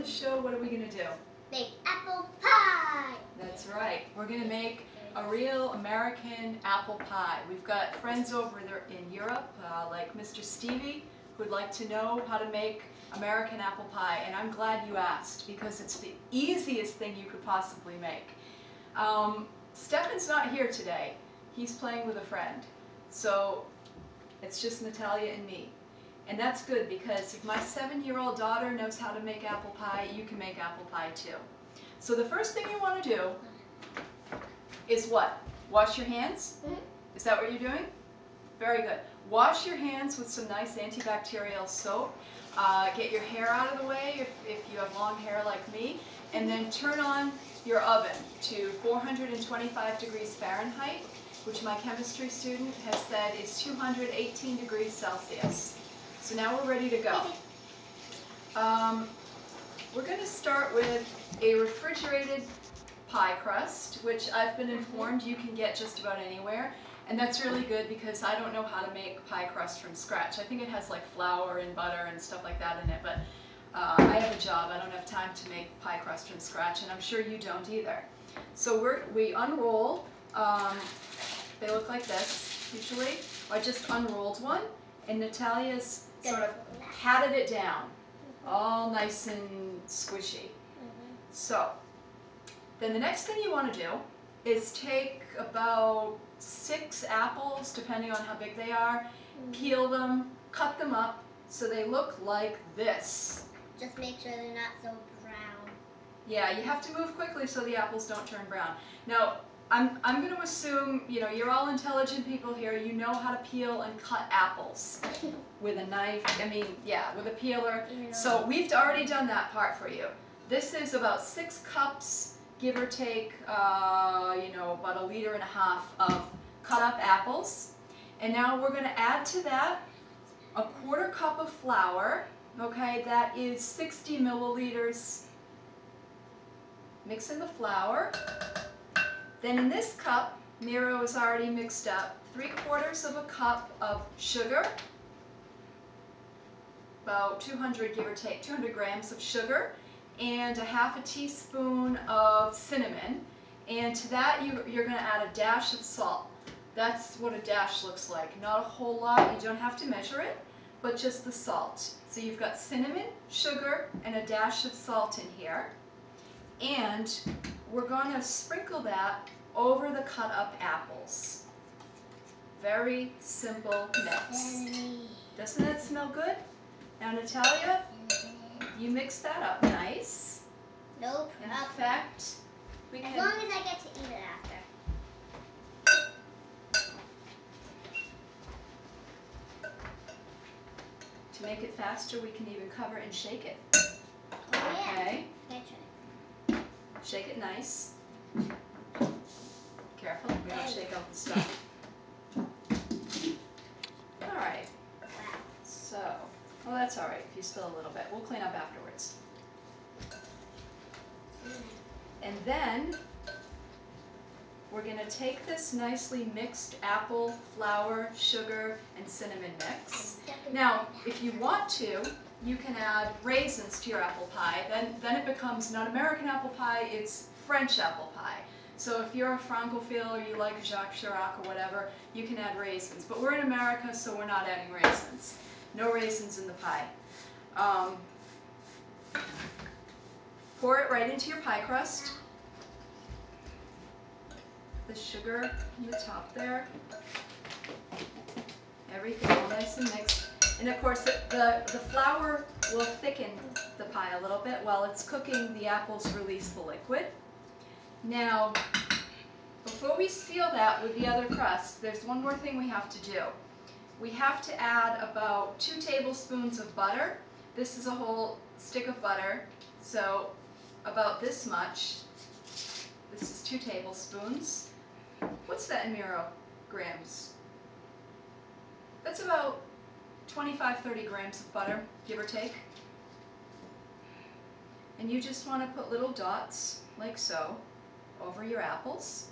this show, what are we going to do? Make apple pie. That's right. We're going to make a real American apple pie. We've got friends over there in Europe, like Mr. Stevie, who'd like to know how to make American apple pie. And I'm glad you asked, because it's the easiest thing you could possibly make. Stefan's not here today. He's playing with a friend. So it's just Natalia and me. And that's good, because if my 7-year-old daughter knows how to make apple pie, you can make apple pie too. So the first thing you want to do is what? Wash your hands? Mm-hmm. Is that what you're doing? Very good. Wash your hands with some nice antibacterial soap. Get your hair out of the way if you have long hair like me. And then turn on your oven to 425 degrees Fahrenheit, which my chemistry student has said is 218 degrees Celsius. So now we're ready to go. We're going to start with a refrigerated pie crust, which I've been informed you can get just about anywhere. And that's really good, because I don't know how to make pie crust from scratch. I think it has like flour and butter and stuff like that in it, but I have a job. I don't have time to make pie crust from scratch, and I'm sure you don't either. So we unroll. They look like this, usually. I just unrolled one, and Natalia's sort of patted it down, all nice and squishy. So then the next thing you want to do is take about 6 apples, depending on how big they are, peel them, cut them up so they look like this. Just make sure they're not so brown. Yeah, you have to move quickly so the apples don't turn brown. Now, I'm going to assume, you're all intelligent people here. You know how to peel and cut apples with a knife. With a peeler. Yeah. So we've already done that part for you. This is about 6 cups, give or take, about 1.5 liters of cut up apples. And now we're going to add to that a 1/4 cup of flour. Okay, that is 60 milliliters. Mix in the flour. Then in this cup, Miro is already mixed up 3/4 of a cup of sugar, about 200, give or take, 200 grams of sugar, and 1/2 teaspoon of cinnamon. And to that, you're going to add a dash of salt. That's what a dash looks like. Not a whole lot. You don't have to measure it, but just the salt. So you've got cinnamon, sugar, and a dash of salt in here. And we're going to sprinkle that over the cut up apples. Very simple mix. Doesn't that smell good? Now, Natalia, you mix that up nice. Nope. In fact, we can... As long as I get to eat it after. To make it faster, we can even cover and shake it. Oh, yeah. Okay? Try. Shake it nice. Careful, we don't shake out the stuff. Alright. Wow. So, well, that's alright if you spill a little bit. We'll clean up afterwards. And then we're going to take this nicely mixed apple, flour, sugar, and cinnamon mix. Now, if you want to, you can add raisins to your apple pie. Then it becomes not American apple pie, it's French apple pie. So if you're a Francophile or you like Jacques Chirac or whatever, you can add raisins. But we're in America, so we're not adding raisins. No raisins in the pie. Pour it right into your pie crust. The sugar on the top there. Everything all nice and mixed. And of course, the flour will thicken the pie a little bit. While it's cooking, the apples release the liquid. Now, before we seal that with the other crust, there's one more thing we have to do. We have to add about 2 tablespoons of butter. This is a whole stick of butter, so about this much. This is 2 tablespoons. What's that in Miro grams? That's about 25-30 grams of butter, give or take. And you just want to put little dots, like so, over your apples.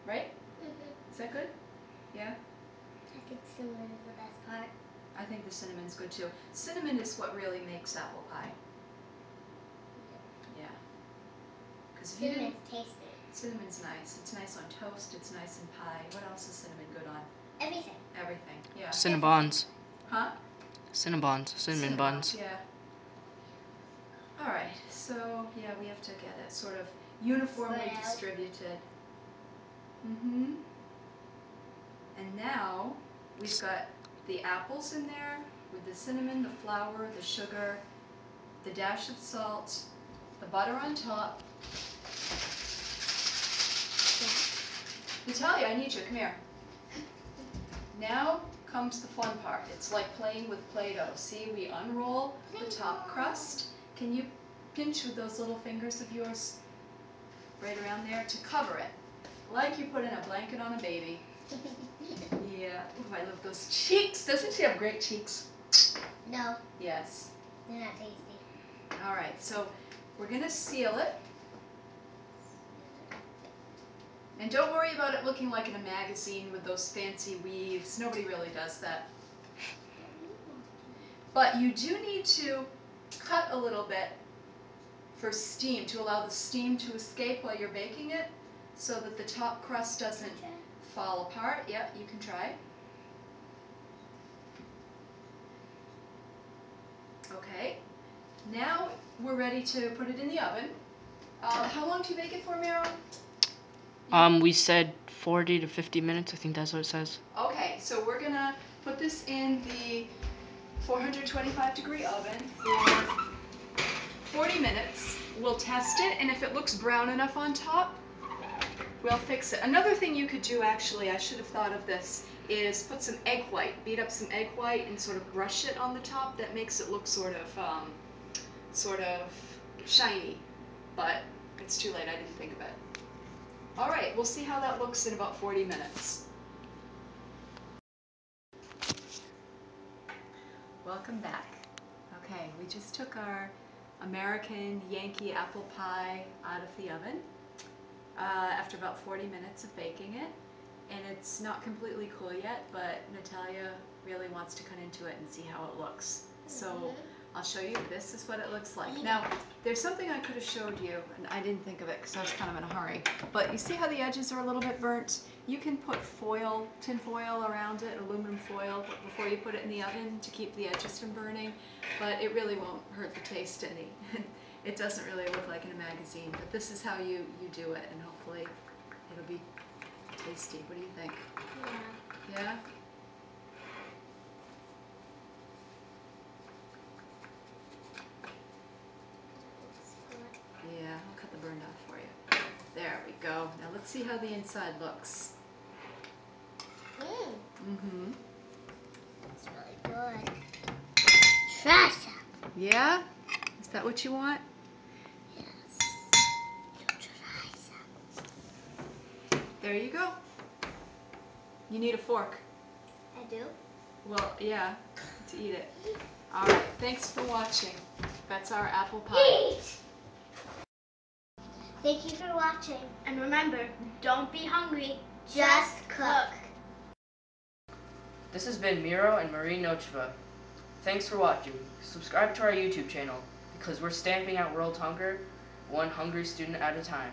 Right? Is that good? Yeah? I think cinnamon is the best part. I think the cinnamon's good too. Cinnamon is what really makes apple pie. Cinnamon's tasty. Cinnamon's nice. It's nice on toast. It's nice in pie. What else is cinnamon good on? Everything. Everything. Yeah. Cinnabons. Huh? Cinnabons. Cinnamon buns. Yeah. All right. So yeah, we have to get it sort of uniformly Spread out. distributed. Mm-hmm. And now we've got the apples in there with the cinnamon, the flour, the sugar, the dash of salt, the butter on top. Natalia, I need you. Come here. Now comes the fun part. It's like playing with Play-Doh. See, we unroll the top crust. Can you pinch with those little fingers of yours right around there to cover it? Like you put in a blanket on a baby. Yeah. Ooh, I love those cheeks. Doesn't she have great cheeks? No, Yes. they're not tasty. All right, so we're going to seal it. And don't worry about it looking like in a magazine with those fancy weaves. Nobody really does that. But you do need to cut a little bit for steam, to allow the steam to escape while you're baking it, so that the top crust doesn't fall apart. Yep, you can try. Okay, now we're ready to put it in the oven. How long do you bake it for, Meryl? We said 40 to 50 minutes. I think that's what it says. Okay, so we're gonna put this in the 425 degree oven for 40 minutes. We'll test it, and if it looks brown enough on top, we'll fix it. Another thing you could do, actually, I should have thought of this, is put some egg white. Beat up some egg white and sort of brush it on the top. That makes it look sort of shiny, but it's too late. I didn't think of it. All right, we'll see how that looks in about 40 minutes. Welcome back. Okay, we just took our American Yankee apple pie out of the oven after about 40 minutes of baking it. And it's not completely cool yet, but Natalia really wants to cut into it and see how it looks. So I'll show you. This is what it looks like. Now, there's something I could have showed you, and I didn't think of it because I was kind of in a hurry. But you see how the edges are a little bit burnt? You can put foil, tin foil around it, aluminum foil, before you put it in the oven to keep the edges from burning. But it really won't hurt the taste any. It doesn't really look like in a magazine, but this is how you do it, and hopefully it'll be tasty. What do you think? Yeah. Yeah? Yeah, I'll cut the burned off for you. There we go. Now let's see how the inside looks. Mm-hmm. It's really good. Trash. Yeah? Is that what you want? Yes. There you go. You need a fork. I do. Well, yeah, to eat it. All right, thanks for watching. That's our apple pie. Eat! Thank you for watching. And remember, don't be hungry, just cook. This has been Miro and Marie Nocheva. Thanks for watching. Subscribe to our YouTube channel because we're stamping out world hunger one hungry student at a time.